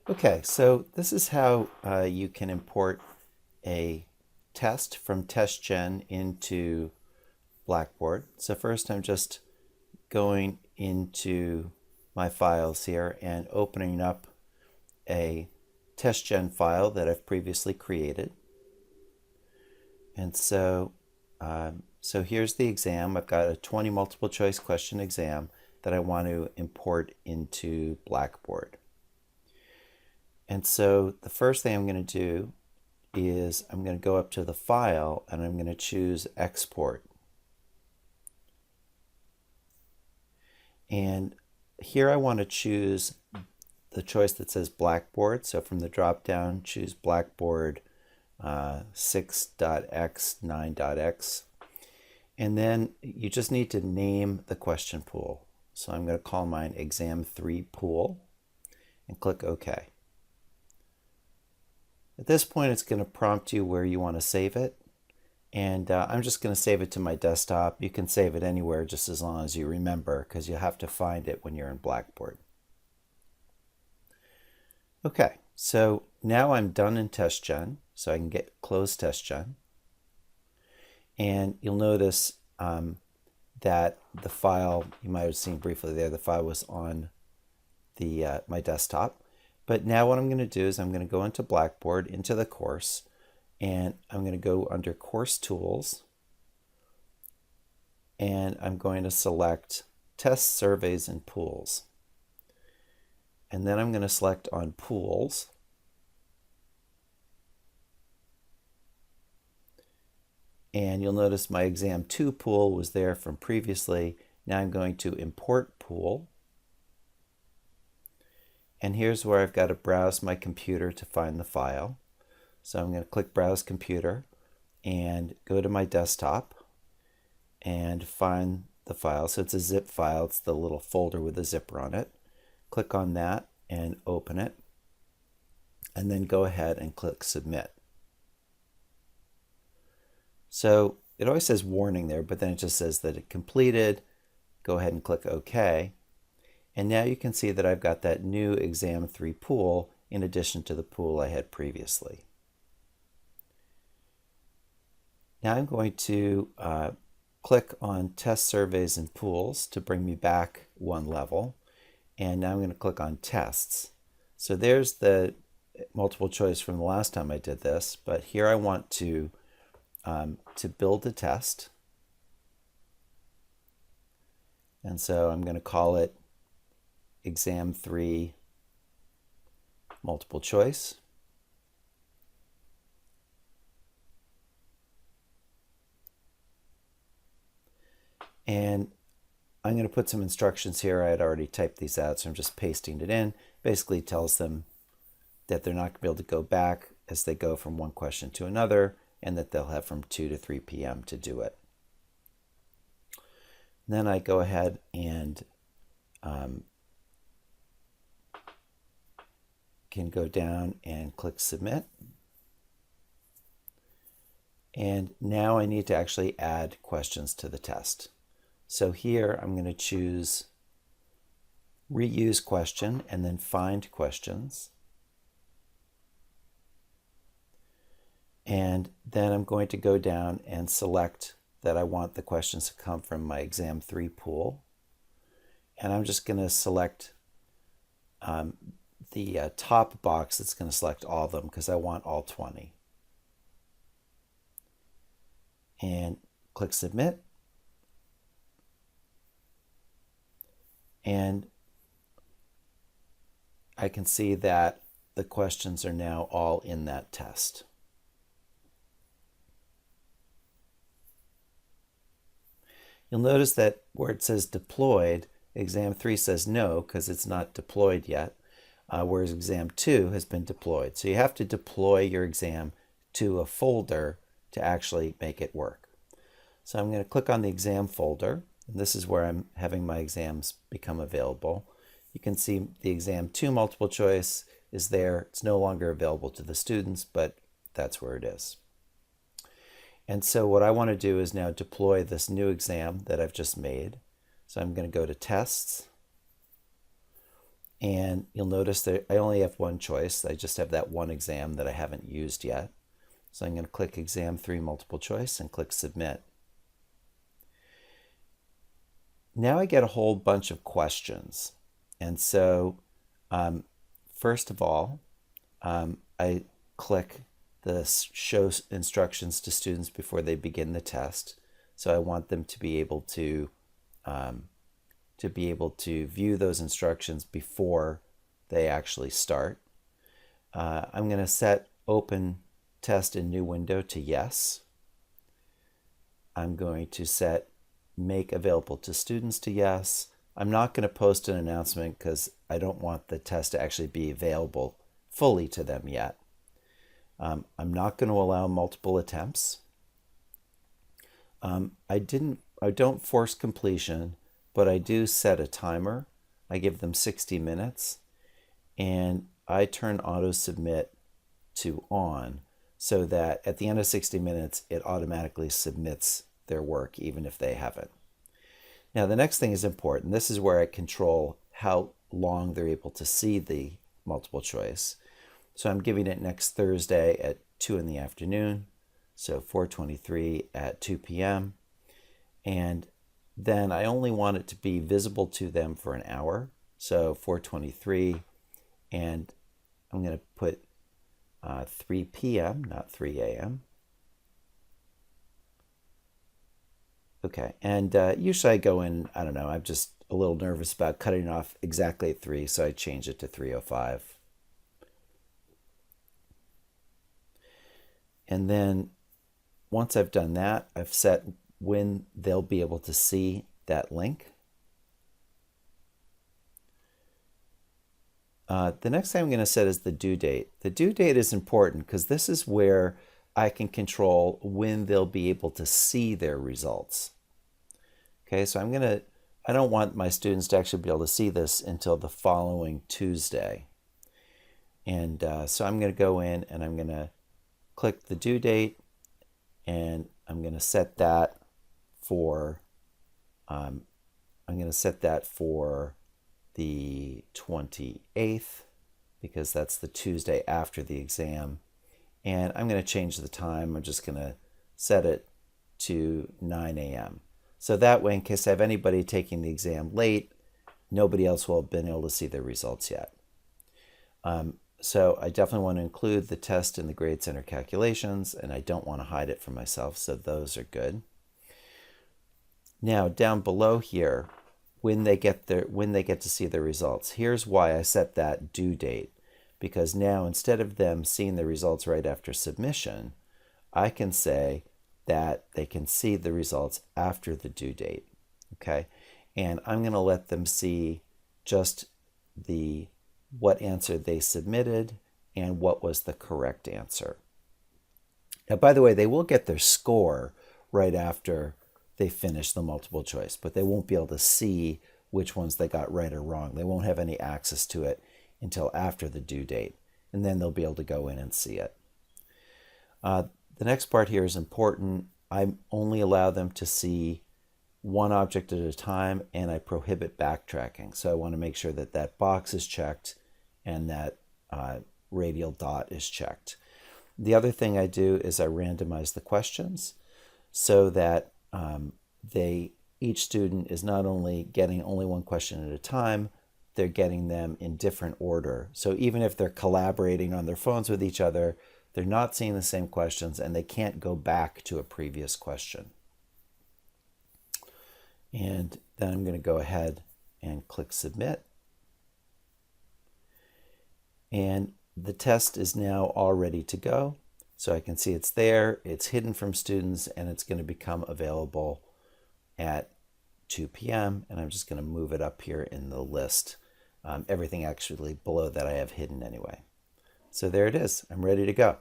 Okay, so this is how you can import a test from TestGen into Blackboard. So first I'm just going into my files here and opening up a TestGen file that I've previously created. And so here's the exam. I've got a 20 multiple choice question exam that I want to import into Blackboard. And so the first thing I'm going to do is I'm going to go up to the file and I'm going to choose export. And here I want to choose the choice that says Blackboard. So from the drop down, choose Blackboard 6.x, 9.x. And then you just need to name the question pool. So I'm going to call mine exam 3 pool and click OK. At this point, it's going to prompt you where you want to save it. And I'm just going to save it to my desktop. You can save it anywhere just as long as you remember, because you have to find it when you're in Blackboard. Okay, so now I'm done in TestGen, so I can close TestGen. And you'll notice that the file, you might have seen briefly there, the file was on my desktop. But now what I'm going to do is I'm going to go into Blackboard, into the course, and I'm going to go under Course Tools, and I'm going to select Test Surveys and Pools. And then I'm going to select on Pools. And you'll notice my exam 2 pool was there from previously. Now I'm going to import pool. And here's where I've got to browse my computer to find the file. So I'm going to click Browse Computer and go to my desktop and find the file. So it's a zip file. It's the little folder with a zipper on it. Click on that and open it. And then go ahead and click Submit. So it always says warning there, but then it just says that it completed. Go ahead and click OK. And now you can see that I've got that new exam 3 pool in addition to the pool I had previously. Now I'm going to click on Test Surveys and Pools to bring me back one level. And now I'm going to click on Tests. So there's the multiple choice from the last time I did this, but here I want to build a test. And so I'm going to call it exam 3 multiple choice. And I'm going to put some instructions here. I had already typed these out, so I'm just pasting it in. Basically tells them that they're not going to be able to go back as they go from one question to another, and that they'll have from 2 to 3 p.m. to do it. And then I go ahead and can go down and click Submit. And now I need to actually add questions to the test. So here I'm going to choose Reuse Question and then Find Questions. And then I'm going to go down and select that I want the questions to come from my exam 3 pool. And I'm just going to select the top box that's going to select all of them because I want all 20. And click Submit. And I can see that the questions are now all in that test. You'll notice that where it says deployed, exam 3 says no because it's not deployed yet, whereas exam 2 has been deployed. So you have to deploy your exam to a folder to actually make it work. So I'm going to click on the exam folder, and this is where I'm having my exams become available. You can see the exam 2 multiple choice is there. It's no longer available to the students, but that's where it is. And so what I want to do is now deploy this new exam that I've just made. So I'm going to go to Tests, And you'll notice that I only have one choice. I just have that one exam that I haven't used yet. So I'm going to click Exam 3 Multiple Choice and click Submit. Now I get a whole bunch of questions. And so first of all, I click the Show Instructions to Students before they begin the test. So I want them to be able to view those instructions before they actually start. I'm going to set Open Test in New Window to Yes. I'm going to set Make Available to Students to Yes. I'm not going to post an announcement because I don't want the test to actually be available fully to them yet. I'm not going to allow multiple attempts. I don't force completion, but I do set a timer. I give them 60 minutes, and I turn Auto Submit to On so that at the end of 60 minutes, it automatically submits their work, even if they haven't. Now, the next thing is important. This is where I control how long they're able to see the multiple choice. So I'm giving it next Thursday at 2 in the afternoon, so 4:23 at 2 p.m. And then I only want it to be visible to them for an hour, so 4:23, and I'm going to put 3 p.m., not 3 a.m. Okay, and usually I go in, I don't know, I'm just a little nervous about cutting off exactly at 3, so I change it to 3:05. And then once I've done that, I've set when they'll be able to see that link. The next thing I'm going to set is the due date. The due date is important because this is where I can control when they'll be able to see their results. Okay, so I don't want my students to actually be able to see this until the following Tuesday. And so I'm going to go in and I'm going to click the due date, and I'm going to set that for the 28th because that's the Tuesday after the exam. And I'm going to change the time. I'm just going to set it to 9 a.m. So that way, in case I have anybody taking the exam late, nobody else will have been able to see their results yet. So I definitely want to include the test in the Grade Center calculations, and I don't want to hide it from myself, so those are good. Now down below here, when they get to see their results, here's why I set that due date. Because now instead of them seeing the results right after submission, I can say that they can see the results after the due date. Okay, and I'm going to let them see just what answer they submitted and what was the correct answer. Now, by the way, they will get their score right after they finish the multiple choice, but they won't be able to see which ones they got right or wrong. They won't have any access to it until after the due date, and then they'll be able to go in and see it. The next part here is important. I only allow them to see one object at a time, and I prohibit backtracking. So I want to make sure that that box is checked and that radial dot is checked. The other thing I do is I randomize the questions so that each student is not only getting only one question at a time, they're getting them in different order. So even if they're collaborating on their phones with each other, they're not seeing the same questions and they can't go back to a previous question. And then I'm going to go ahead and click Submit. And the test is now all ready to go. So I can see it's there, it's hidden from students, and it's going to become available at 2 p.m. And I'm just going to move it up here in the list. Everything actually below that I have hidden anyway. So there it is. I'm ready to go.